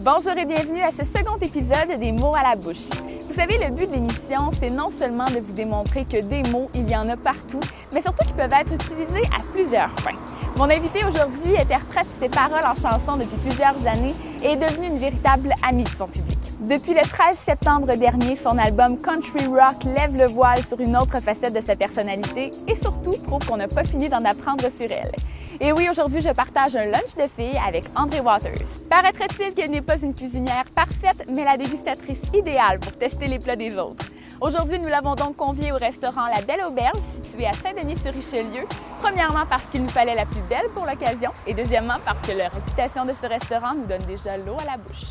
Bonjour et bienvenue à ce second épisode des mots à la bouche. Vous savez, le but de l'émission, c'est non seulement de vous démontrer que des mots, il y en a partout, mais surtout qu'ils peuvent être utilisés à plusieurs fins. Mon invité aujourd'hui interprète ses paroles en chanson depuis plusieurs années et est devenu une véritable amie de son public. Depuis le 13 septembre dernier, son album Country Rock lève le voile sur une autre facette de sa personnalité et surtout prouve qu'on n'a pas fini d'en apprendre sur elle. Et oui, aujourd'hui, je partage un lunch de filles avec André Waters. Paraîtrait-il qu'elle n'est pas une cuisinière parfaite, mais la dégustatrice idéale pour tester les plats des autres. Aujourd'hui, nous l'avons donc conviée au restaurant La Belle Auberge, situé à Saint-Denis-sur-Richelieu. Premièrement, parce qu'il nous fallait la plus belle pour l'occasion, et deuxièmement, parce que la réputation de ce restaurant nous donne déjà l'eau à la bouche.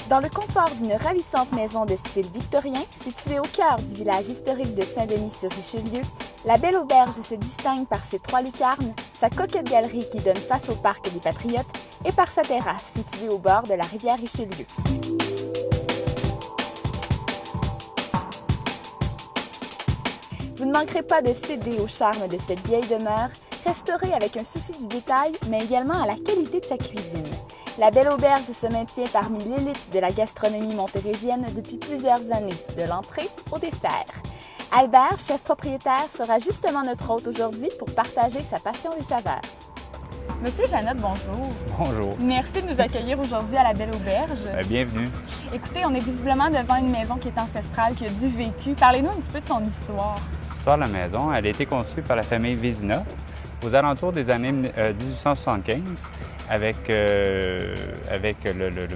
Dans le confort d'une ravissante maison de style victorien, située au cœur du village historique de Saint-Denis-sur-Richelieu, la Belle Auberge se distingue par ses 3 lucarnes, sa coquette galerie qui donne face au parc des Patriotes et par sa terrasse située au bord de la rivière Richelieu. Vous ne manquerez pas de céder au charme de cette vieille demeure, restaurée avec un souci du détail, mais également à la qualité de sa cuisine. La Belle Auberge se maintient parmi l'élite de la gastronomie montérégienne depuis plusieurs années, de l'entrée au dessert. Albert, chef propriétaire, sera justement notre hôte aujourd'hui pour partager sa passion des saveurs. Monsieur Janotte, bonjour. Bonjour. Merci de nous accueillir aujourd'hui à la Belle Auberge. Bienvenue. Écoutez, on est visiblement devant une maison qui est ancestrale, qui a du vécu. Parlez-nous un petit peu de son histoire. L'histoire de la maison, elle a été construite par la famille Vézina aux alentours des années 1875 avec le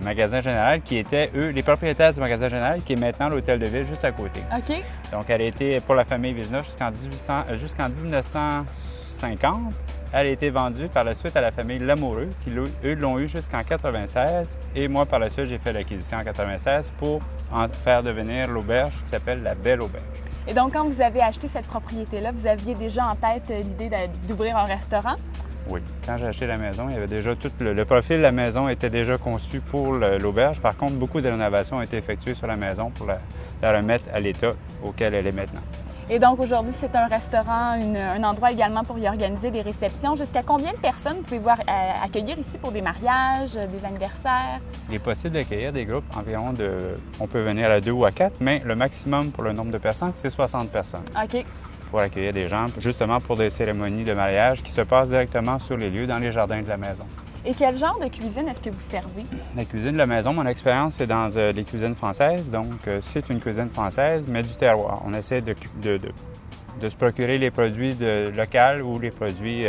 magasin général qui était, eux, les propriétaires du magasin général qui est maintenant l'hôtel de ville juste à côté. OK. Donc, elle a été pour la famille Vézina jusqu'en 1950. Elle a été vendue par la suite à la famille Lamoureux, qui, eux, l'ont eu jusqu'en 96. Et moi, par la suite, j'ai fait l'acquisition en 96 pour en faire devenir l'auberge qui s'appelle la Belle Auberge. Et donc, quand vous avez acheté cette propriété-là, vous aviez déjà en tête l'idée d'ouvrir un restaurant? Oui. Quand j'ai acheté la maison, il y avait déjà tout le profil de la maison était déjà conçu pour l'auberge. Par contre, beaucoup de rénovations ont été effectuées sur la maison pour la remettre à l'état auquel elle est maintenant. Et donc, aujourd'hui, c'est un restaurant, un endroit également pour y organiser des réceptions. Jusqu'à combien de personnes pouvez-vous accueillir ici pour des mariages, des anniversaires? Il est possible d'accueillir des groupes environ on peut venir à 2 ou à 4, mais le maximum pour le nombre de personnes, c'est 60 personnes. OK. Pour accueillir des gens, justement pour des cérémonies de mariage qui se passent directement sur les lieux, dans les jardins de la maison. Et quel genre de cuisine est-ce que vous servez? La cuisine de la maison, mon expérience, c'est dans les cuisines françaises. Donc, c'est une cuisine française, mais du terroir. On essaie de se procurer les produits locaux ou les produits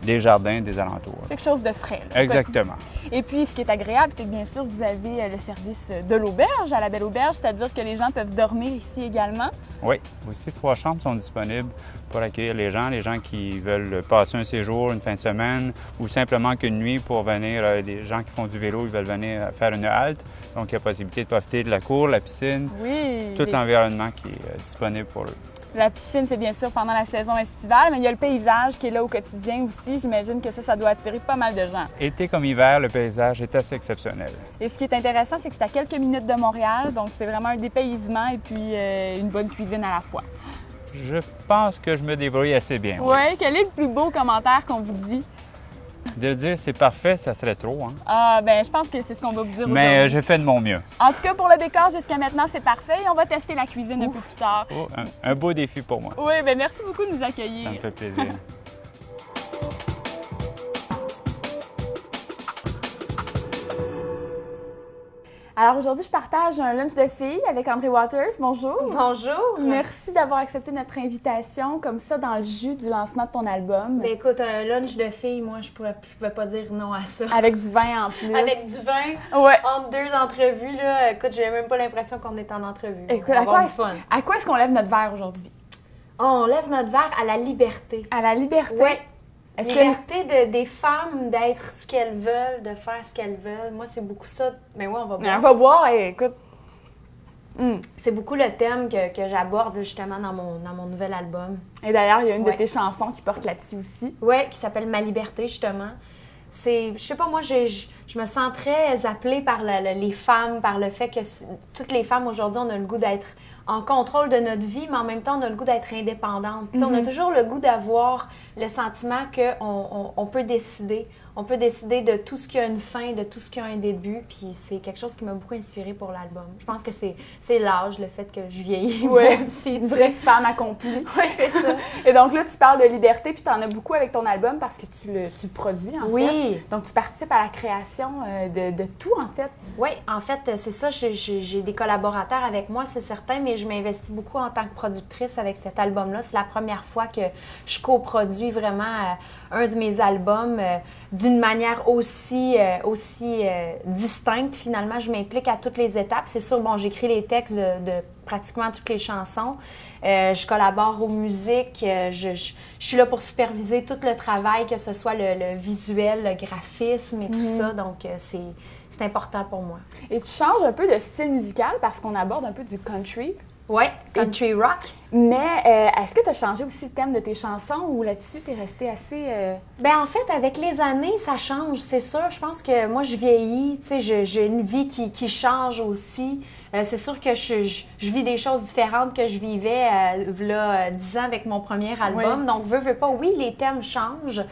des jardins des alentours. Quelque chose de frais. Là. Exactement. Et puis, ce qui est agréable, c'est que bien sûr, vous avez le service de l'auberge à la Belle Auberge, c'est-à-dire que les gens peuvent dormir ici également. Oui. Aussi, 3 chambres sont disponibles pour accueillir les gens qui veulent passer un séjour, une fin de semaine ou simplement qu'une nuit pour venir, des gens qui font du vélo, ils veulent venir faire une halte. Donc, il y a possibilité de profiter de la cour, la piscine, tout l'environnement qui est disponible pour eux. La piscine, c'est bien sûr pendant la saison estivale, mais il y a le paysage qui est là au quotidien aussi. J'imagine que ça doit attirer pas mal de gens. Été comme hiver, le paysage est assez exceptionnel. Et ce qui est intéressant, c'est que c'est à quelques minutes de Montréal, donc c'est vraiment un dépaysement et puis une bonne cuisine à la fois. Je pense que je me débrouille assez bien. Oui. Quel est le plus beau commentaire qu'on vous dit? De dire c'est parfait, ça serait trop. Hein? Ah, ben je pense que c'est ce qu'on va vous dire aujourd'hui. Mais j'ai fait de mon mieux. En tout cas, pour le décor, jusqu'à maintenant, c'est parfait. Et on va tester la cuisine un peu plus tard. Oh, un beau défi pour moi. Oui, bien merci beaucoup de nous accueillir. Ça me fait plaisir. Alors aujourd'hui, je partage un lunch de filles avec André Waters. Bonjour. Bonjour. Merci d'avoir accepté notre invitation comme ça dans le jus du lancement de ton album. Bien écoute, un lunch de filles, moi, je pouvais pas dire non à ça. Avec du vin en plus. Avec du vin, ouais. Entre 2 entrevues, là, écoute, j'ai même pas l'impression qu'on est en entrevue. Écoute, on va avoir du fun. À quoi est-ce qu'on lève notre verre aujourd'hui? Oh, on lève notre verre à la liberté. À la liberté? Oui. Liberté des femmes d'être ce qu'elles veulent, de faire ce qu'elles veulent. Moi, c'est beaucoup ça. Mais oui, on va boire. On va boire et écoute. C'est beaucoup le thème que j'aborde justement dans mon nouvel album. Et d'ailleurs, il y a une de tes chansons qui porte là-dessus aussi. Oui, qui s'appelle Ma liberté, justement. Je sais pas, moi, je me sens très appelée par les femmes, par le fait que toutes les femmes aujourd'hui, on a le goût d'être en contrôle de notre vie, mais en même temps, on a le goût d'être indépendante. On a toujours le goût d'avoir le sentiment qu'on peut décider, on peut décider de tout ce qui a une fin, de tout ce qui a un début. Puis c'est quelque chose qui m'a beaucoup inspirée pour l'album. Je pense que c'est l'âge, le fait que je vieillis. Oui, aussi. Une vraie femme accomplie. Oui, c'est ça. Et donc là, tu parles de liberté, puis tu en as beaucoup avec ton album parce que tu le produis, en fait. Donc, tu participes à la création de tout, en fait. Oui, en fait, c'est ça. J'ai des collaborateurs avec moi, c'est certain, mais je m'investis beaucoup en tant que productrice avec cet album-là. C'est la première fois que je coproduis vraiment un de mes albums d'une manière aussi distincte. Finalement, je m'implique à toutes les étapes. C'est sûr, bon, j'écris les textes de pratiquement toutes les chansons. Je collabore aux musiques. Je suis là pour superviser tout le travail, que ce soit le visuel, le graphisme et tout ça. Donc, c'est important pour moi. Et tu changes un peu de style musical parce qu'on aborde un peu du country. Oui, country rock. Mais est-ce que tu as changé aussi le thème de tes chansons ou là-dessus, tu es restée assez... Bien, en fait, avec les années, ça change, c'est sûr. Je pense que moi, je vieillis, tu sais, j'ai une vie qui change aussi. C'est sûr que je vis des choses différentes que je vivais là, 10 ans avec mon premier album. Oui. Donc, veux pas, oui, les thèmes changent.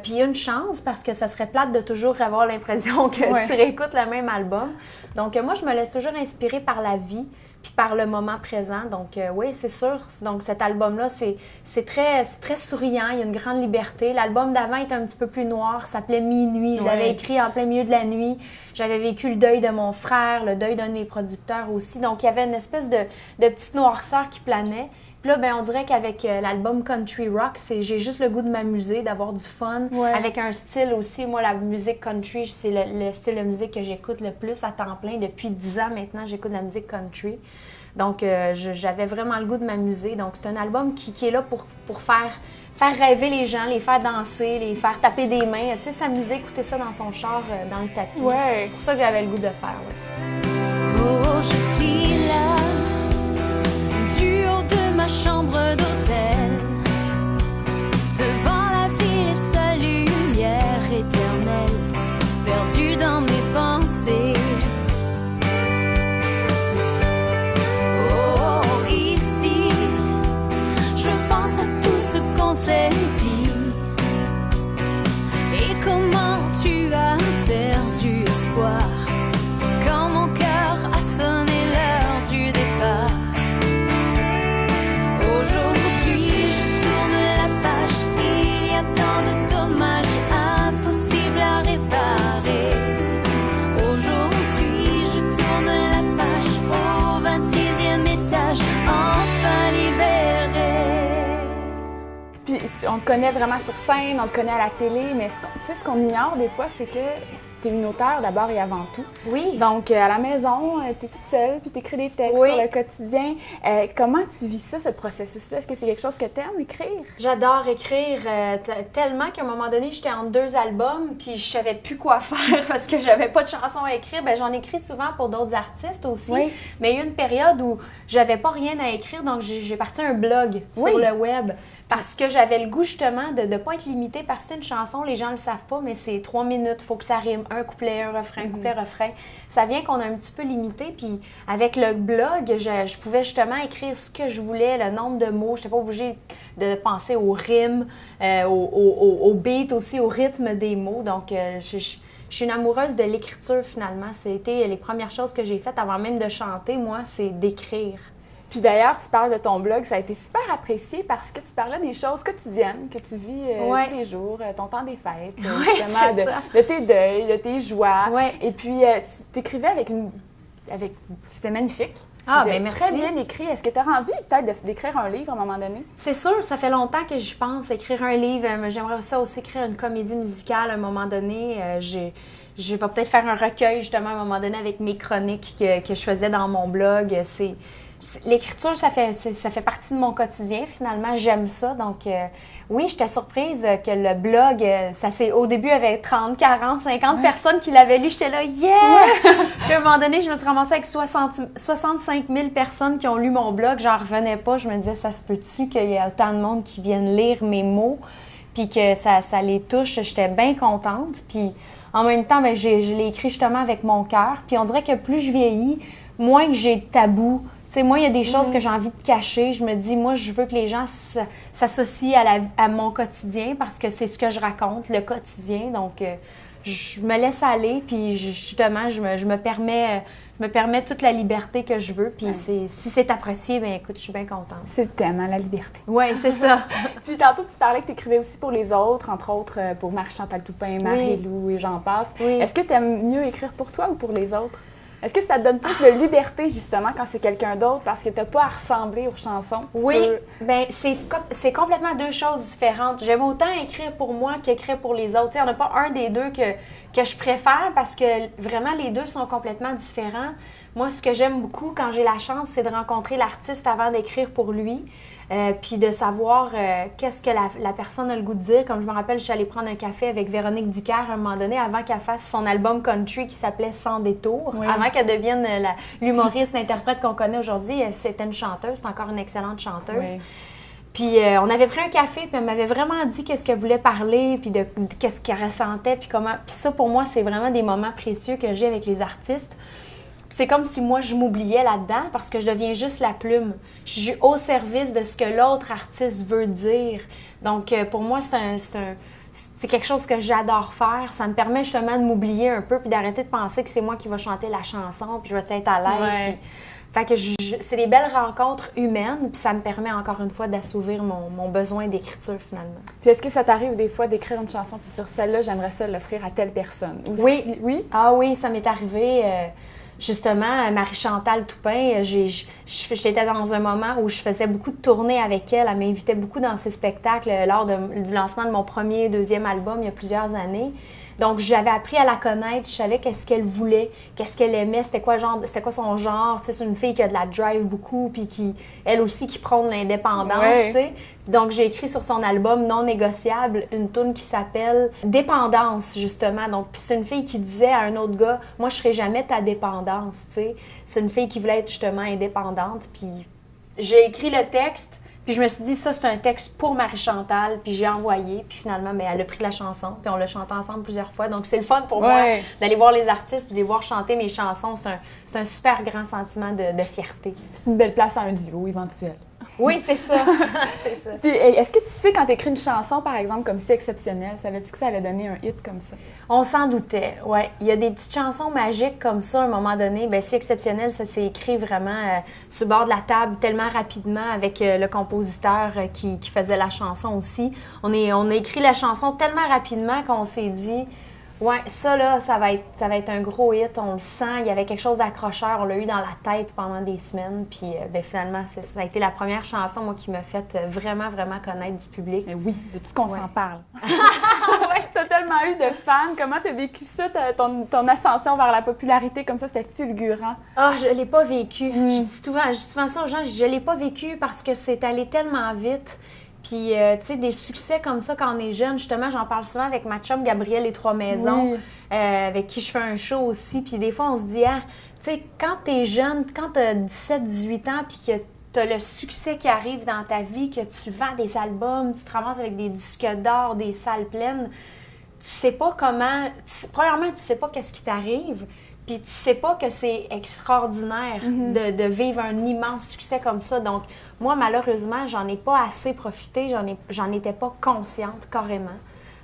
Puis une chance, parce que ça serait plate de toujours avoir l'impression que tu réécoutes le même album. Donc, moi, je me laisse toujours inspirer par la vie puis par le moment présent. Donc, oui, c'est sûr. Donc, cet album-là, c'est très souriant. Il y a une grande liberté. L'album d'avant est un petit peu plus noir. Ça s'appelait Minuit. Je l'avais écrit en plein milieu de la nuit. J'avais vécu le deuil de mon frère, le deuil d'un de mes producteurs aussi. Donc, il y avait une espèce de petite noirceur qui planait. Puis là, ben, on dirait qu'avec l'album Country Rock, j'ai juste le goût de m'amuser, d'avoir du fun, avec un style aussi. Moi, la musique country, c'est le style de musique que j'écoute le plus à temps plein. Depuis 10 ans maintenant, j'écoute la musique country. Donc, j'avais vraiment le goût de m'amuser. Donc, c'est un album qui est là pour faire rêver les gens, les faire danser, les faire taper des mains. Tu sais, s'amuser, écouter ça dans son char, dans le tapis. C'est pour ça que j'avais le goût de faire. Oh, je suis là. Du haut de ma chambre d'hôtel, devant la ville et sa lumière éternelle, perdue dans mes pensées. Oh, ici, je pense à tout ce qu'on s'est dit et comment tu as perdu espoir quand mon cœur a sonné l'heure du départ. Aujourd'hui, je tourne la page, il y a tant de dommages impossibles à réparer. Aujourd'hui, je tourne la page au 26e étage, enfin libérée. Puis on te connaît vraiment sur scène, on te connaît à la télé, mais ce qu'on ignore des fois, c'est que tu es une auteure d'abord et avant tout. Oui. Donc, à la maison, tu es toute seule, puis tu écris des textes sur le quotidien. Comment tu vis ça, ce processus-là? Est-ce que c'est quelque chose que tu aimes, écrire? J'adore écrire tellement qu'à un moment donné, j'étais entre 2 albums, puis je savais plus quoi faire parce que j'avais pas de chansons à écrire. Bien, j'en écris souvent pour d'autres artistes aussi. Oui. Mais il y a eu une période où j'avais pas rien à écrire, donc j'ai parti un blog sur le web. Parce que j'avais le goût, justement, de ne pas être limitée. Parce que c'est une chanson, les gens ne le savent pas, mais c'est 3 minutes. Il faut que ça rime. Un couplet, un refrain, un couplet, refrain. Ça vient qu'on a un petit peu limité. Puis avec le blog, je pouvais justement écrire ce que je voulais, le nombre de mots. Je n'étais pas obligée de penser aux rimes, au beat aussi, au rythme des mots. Donc, je suis une amoureuse de l'écriture, finalement. C'était les premières choses que j'ai faites avant même de chanter, moi, c'est d'écrire. Puis d'ailleurs, tu parles de ton blog, ça a été super apprécié parce que tu parlais des choses quotidiennes que tu vis tous les jours, ton temps des fêtes, justement, de tes deuils, de tes joies. Et puis, tu t'écrivais c'était magnifique. Ah, bien merci. Très bien écrit. Est-ce que tu as envie peut-être d'écrire un livre à un moment donné? C'est sûr, ça fait longtemps que je pense écrire un livre. J'aimerais ça aussi écrire une comédie musicale à un moment donné. Je vais peut-être faire un recueil justement à un moment donné avec mes chroniques que je faisais dans mon blog. L'écriture, ça fait partie de mon quotidien, finalement. J'aime ça. Donc, oui, j'étais surprise que le blog, au début, il y avait 30, 40, 50 personnes qui l'avaient lu. J'étais là, yeah! Puis à un moment donné, je me suis ramassée avec 65 000 personnes qui ont lu mon blog. J'en revenais pas. Je me disais, ça se peut-tu qu'il y ait autant de monde qui viennent lire mes mots, puis que ça les touche? J'étais bien contente. Puis en même temps, je l'ai écrit justement avec mon cœur. Puis on dirait que plus je vieillis, moins que j'ai de tabous. sais, moi, il y a des choses que j'ai envie de cacher. Je me dis, moi, je veux que les gens s'associent à mon quotidien parce que c'est ce que je raconte, le quotidien. Donc, je me laisse aller, puis justement, je me permets toute la liberté que je veux. Puis si c'est apprécié, bien écoute, je suis bien contente. C'est tellement la liberté. Oui, c'est ça. Puis tantôt, tu parlais que tu écrivais aussi pour les autres, entre autres pour Marie-Chantal Toupin, Marie-Lou et j'en passe. Oui. Est-ce que tu aimes mieux écrire pour toi ou pour les autres? Est-ce que ça te donne plus de liberté, justement, quand c'est quelqu'un d'autre, parce que tu n'as pas à ressembler aux chansons? Oui, bien, c'est complètement deux choses différentes. J'aime autant écrire pour moi qu'écrire pour les autres. Il n'y en a pas un des deux que je préfère parce que vraiment, les deux sont complètement différents. Moi, ce que j'aime beaucoup quand j'ai la chance, c'est de rencontrer l'artiste avant d'écrire pour lui. Puis de savoir qu'est-ce que la personne a le goût de dire. Comme je me rappelle, je suis allée prendre un café avec Véronique Dicker à un moment donné, avant qu'elle fasse son album country qui s'appelait Sans détour, avant qu'elle devienne l'humoriste, l'interprète qu'on connaît aujourd'hui. C'était une chanteuse, c'est encore une excellente chanteuse. Oui. Puis on avait pris un café, puis elle m'avait vraiment dit qu'est-ce qu'elle voulait parler, puis de qu'est-ce qu'elle ressentait, puis comment. Puis ça, pour moi, c'est vraiment des moments précieux que j'ai avec les artistes. C'est comme si moi, je m'oubliais là-dedans parce que je deviens juste la plume. Je suis au service de ce que l'autre artiste veut dire. Donc, pour moi, c'est quelque chose que j'adore faire. Ça me permet justement de m'oublier un peu puis d'arrêter de penser que c'est moi qui va chanter la chanson puis je vais être à l'aise. Ouais. Fait que c'est des belles rencontres humaines puis ça me permet encore une fois d'assouvir mon besoin d'écriture finalement. Puis est-ce que ça t'arrive des fois d'écrire une chanson puis dire celle-là, j'aimerais ça l'offrir à telle personne? Ou oui. Oui? Ah oui, ça m'est arrivé. Justement, Marie-Chantal Toupin, j'étais dans un moment où je faisais beaucoup de tournées avec elle. Elle m'invitait beaucoup dans ses spectacles lors du lancement de mon premier et deuxième album il y a plusieurs années. Donc, j'avais appris à la connaître, je savais qu'est-ce qu'elle voulait, qu'est-ce qu'elle aimait, c'était quoi son genre. Tu sais, c'est une fille qui a de la drive beaucoup, puis elle aussi qui prône l'indépendance, tu sais. Donc, j'ai écrit sur son album Non négociable une tune qui s'appelle Dépendance, justement. Donc, puis c'est une fille qui disait à un autre gars, moi, je serai jamais ta dépendance, tu sais. C'est une fille qui voulait être justement indépendante, puis j'ai écrit le texte. Puis je me suis dit, ça, c'est un texte pour Marie-Chantal. Puis j'ai envoyé. Puis finalement, elle a pris la chanson. Puis on l'a chanté ensemble plusieurs fois. Donc c'est le fun pour moi d'aller voir les artistes puis de les voir chanter mes chansons. C'est un super grand sentiment de fierté. C'est une belle place à un duo éventuel. Oui, c'est ça. C'est ça. Puis est-ce que tu sais, quand tu écris une chanson, par exemple, comme Si exceptionnelle, savais-tu que ça allait donner un hit comme ça? On s'en doutait, oui. Il y a des petites chansons magiques comme ça, à un moment donné. Bien, Si exceptionnelle, ça s'est écrit vraiment sur le bord de la table tellement rapidement avec le compositeur qui faisait la chanson aussi. On a écrit la chanson tellement rapidement qu'on s'est dit... Oui, ça là, ça va être un gros hit, on le sent. Il y avait quelque chose d'accrocheur, on l'a eu dans la tête pendant des semaines. Puis finalement, ça a été la première chanson, moi, qui m'a fait vraiment, vraiment connaître du public. Mais oui, veux-tu qu'on s'en parle? Oui, t'as tellement eu de fans. Comment t'as vécu ça, ton ascension vers la popularité comme ça? C'était fulgurant. Ah, je l'ai pas vécu. Je dis souvent ça aux gens, je l'ai pas vécu parce que c'est allé tellement vite. Puis, tu sais, des succès comme ça quand on est jeune, justement, j'en parle souvent avec ma chum Gabrielle Les Trois Maisons, avec qui je fais un show aussi. Puis des fois, on se dit, tu sais, quand t'es jeune, quand t'as 17-18 ans, puis que t'as le succès qui arrive dans ta vie, que tu vends des albums, tu te ramasses avec des disques d'or, des salles pleines, tu sais pas comment... Premièrement, tu sais pas qu'est-ce qui t'arrive. Puis tu sais pas que c'est extraordinaire de vivre un immense succès comme ça. Donc, moi, malheureusement, j'en ai pas assez profité. J'en étais pas consciente, carrément.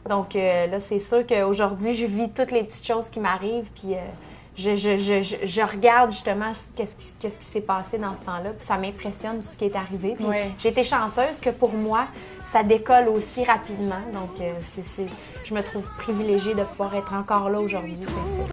Donc, là, c'est sûr qu'aujourd'hui, je vis toutes les petites choses qui m'arrivent. Puis, je regarde justement qu'est-ce qui s'est passé dans ce temps-là. Puis, ça m'impressionne tout ce qui est arrivé. Puis, j'ai été chanceuse que pour moi, ça décolle aussi rapidement. Donc, je me trouve privilégiée de pouvoir être encore là aujourd'hui, c'est sûr.